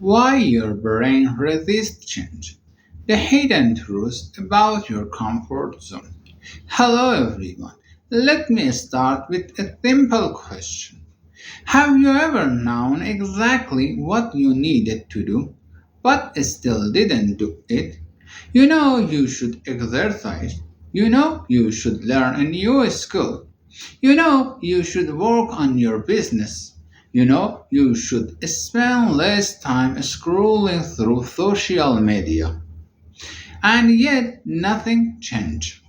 Why your brain resists change. The hidden truth about your comfort zone. Hello everyone. Let me start with a simple question. Have you ever known exactly what you needed to do, but still didn't do it? You know you should exercise. You know you should learn a new skill. You know you should work on your business. You know you should spend less time scrolling through social media. And yet nothing changed.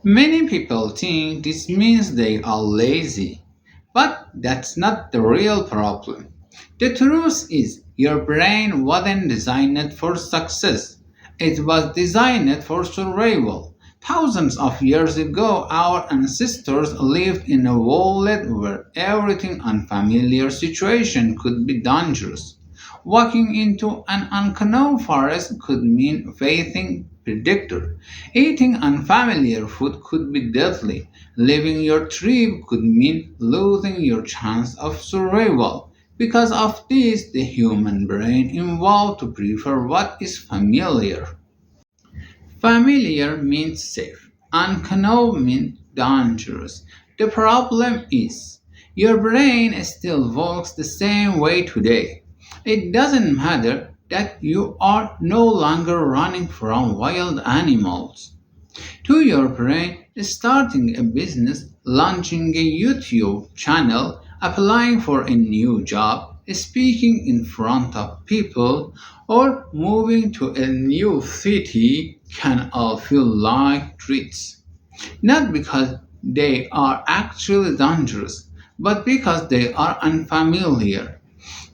Many people think this means they are lazy, but that's not the real problem. The truth is, your brain wasn't designed for success, it was designed for survival. Thousands of years ago, our ancestors lived in a world where everything unfamiliar situation could be dangerous. Walking into an unknown forest could mean facing predator. Eating unfamiliar food could be deadly. Leaving your tribe could mean losing your chance of survival. Because of this, the human brain evolved to prefer what is familiar. Familiar means safe, unknown means dangerous. The problem is, your brain still works the same way today. It doesn't matter that you are no longer running from wild animals. To your brain, starting a business, launching a YouTube channel, applying for a new job, speaking in front of people, or moving to a new city can all feel like treats. Not because they are actually dangerous, but because they are unfamiliar.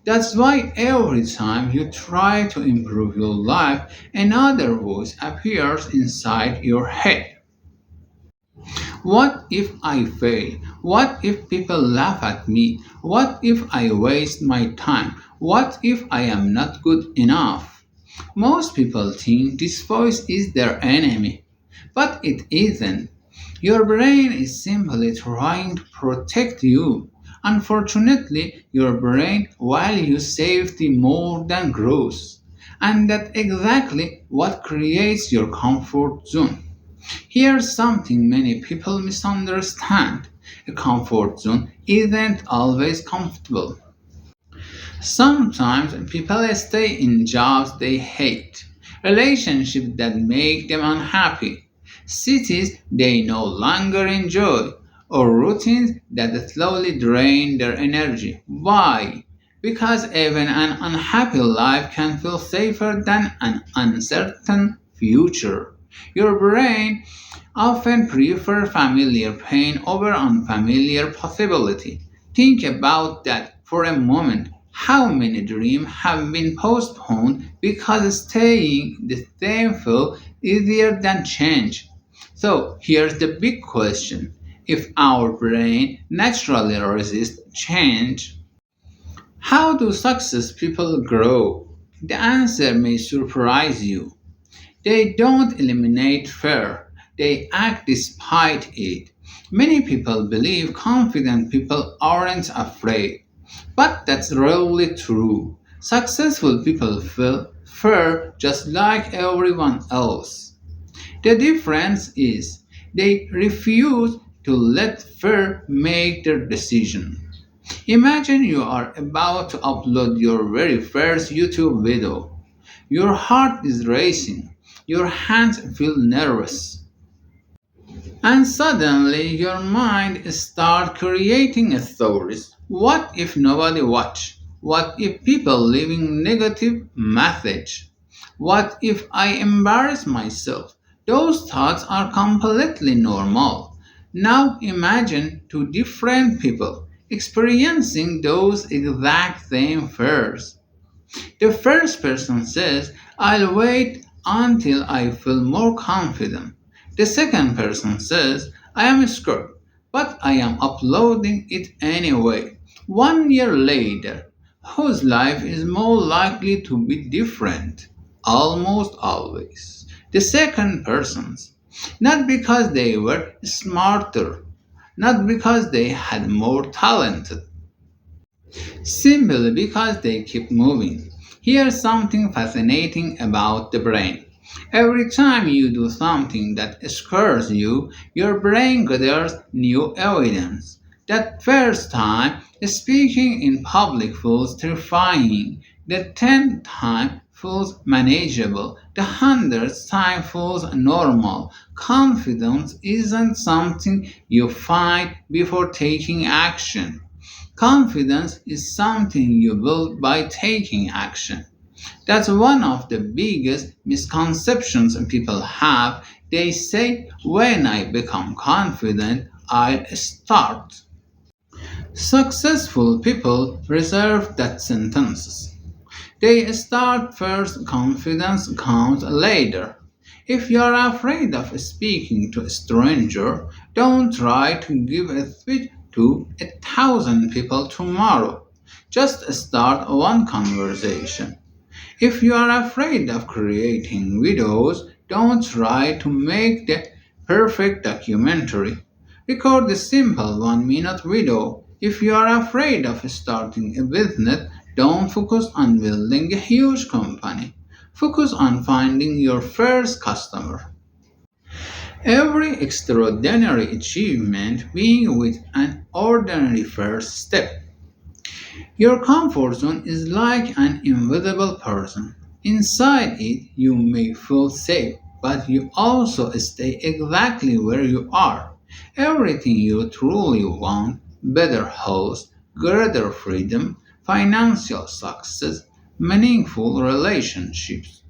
That's why every time you try to improve your life, another voice appears inside your head. What if I fail? What if people laugh at me? What if I waste my time? What if I am not good enough? Most people think this voice is their enemy, but it isn't. Your brain is simply trying to protect you. Unfortunately, your brain values safety more than growth. And that's exactly what creates your comfort zone. Here's something many people misunderstand. A comfort zone isn't always comfortable. Sometimes people stay in jobs they hate, relationships that make them unhappy, cities they no longer enjoy, or routines that slowly drain their energy. Why? Because even an unhappy life can feel safer than an uncertain future. Your brain often prefers familiar pain over unfamiliar possibility. Think about that for a moment. How many dreams have been postponed because staying the same feels easier than change? So here's the big question. If our brain naturally resists change, how do success people grow? The answer may surprise you. They don't eliminate fear, they act despite it. Many people believe confident people aren't afraid, but that's rarely true. Successful people feel fear just like everyone else. The difference is they refuse to let fear make their decision. Imagine you are about to upload your very first YouTube video. Your heart is racing, your hands feel nervous, and suddenly your mind starts creating stories. What if nobody watch? What if people leaving negative message? What if I embarrass myself? Those thoughts are completely normal. Now imagine two different people experiencing those exact same fears. The first person says, I'll wait until I feel more confident. The second person says, I am scared, but I am uploading it anyway. 1 year later, whose life is more likely to be different? Almost always. The second person's. Not because they were smarter, not because they had more talent, Simply because they keep moving. Here's something fascinating about the brain. Every time you do something that scares you, your brain gathers new evidence. That first time, speaking in public feels terrifying. The 10th time feels manageable. The 100th time feels normal. Confidence isn't something you find before taking action. Confidence is something you build by taking action. That's one of the biggest misconceptions people have. They say, when I become confident, I'll start. Successful people reserve that sentence. They start first, confidence comes later. If you're afraid of speaking to a stranger, don't try to give a speech to 1,000 people tomorrow. Just start one conversation. If you are afraid of creating videos, don't try to make the perfect documentary. Record a simple 1 minute video. If you are afraid of starting a business, don't focus on building a huge company. Focus on finding your first customer. Every extraordinary achievement begins with an ordinary first step. Your comfort zone is like an invisible person. Inside it, you may feel safe, but you also stay exactly where you are. Everything you truly want better health, greater freedom, financial success, meaningful relationships,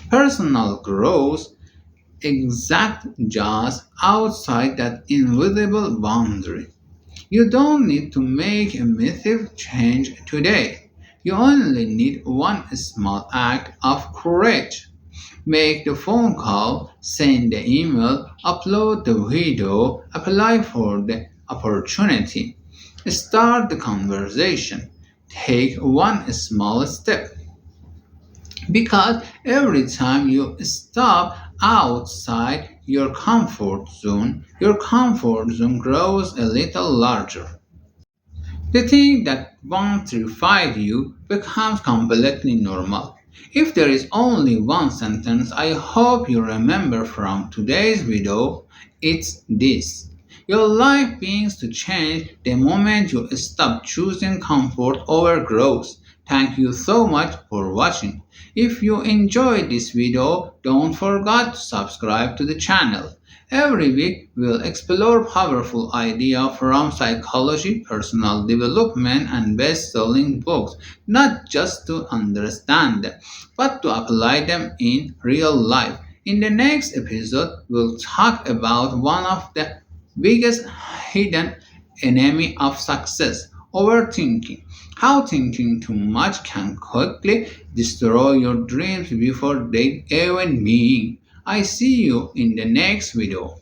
personal growth exact just outside that invisible boundary. You don't need to make a massive change today. You only need one small act of courage. Make the phone call, send the email, upload the video, apply for the opportunity. Start the conversation. Take one small step. Because every time you step outside your comfort zone grows a little larger. The thing that once terrified you becomes completely normal. If there is only one sentence I hope you remember from today's video, it's this. Your life begins to change the moment you stop choosing comfort over growth. Thank you so much for watching. If you enjoyed this video, don't forget to subscribe to the channel. Every week we'll explore powerful ideas from psychology, personal development, and best-selling books, not just to understand them, but to apply them in real life. In the next episode, we'll talk about one of the biggest hidden enemy of success, overthinking. How thinking too much can quickly destroy your dreams before they even begin. I see you in the next video.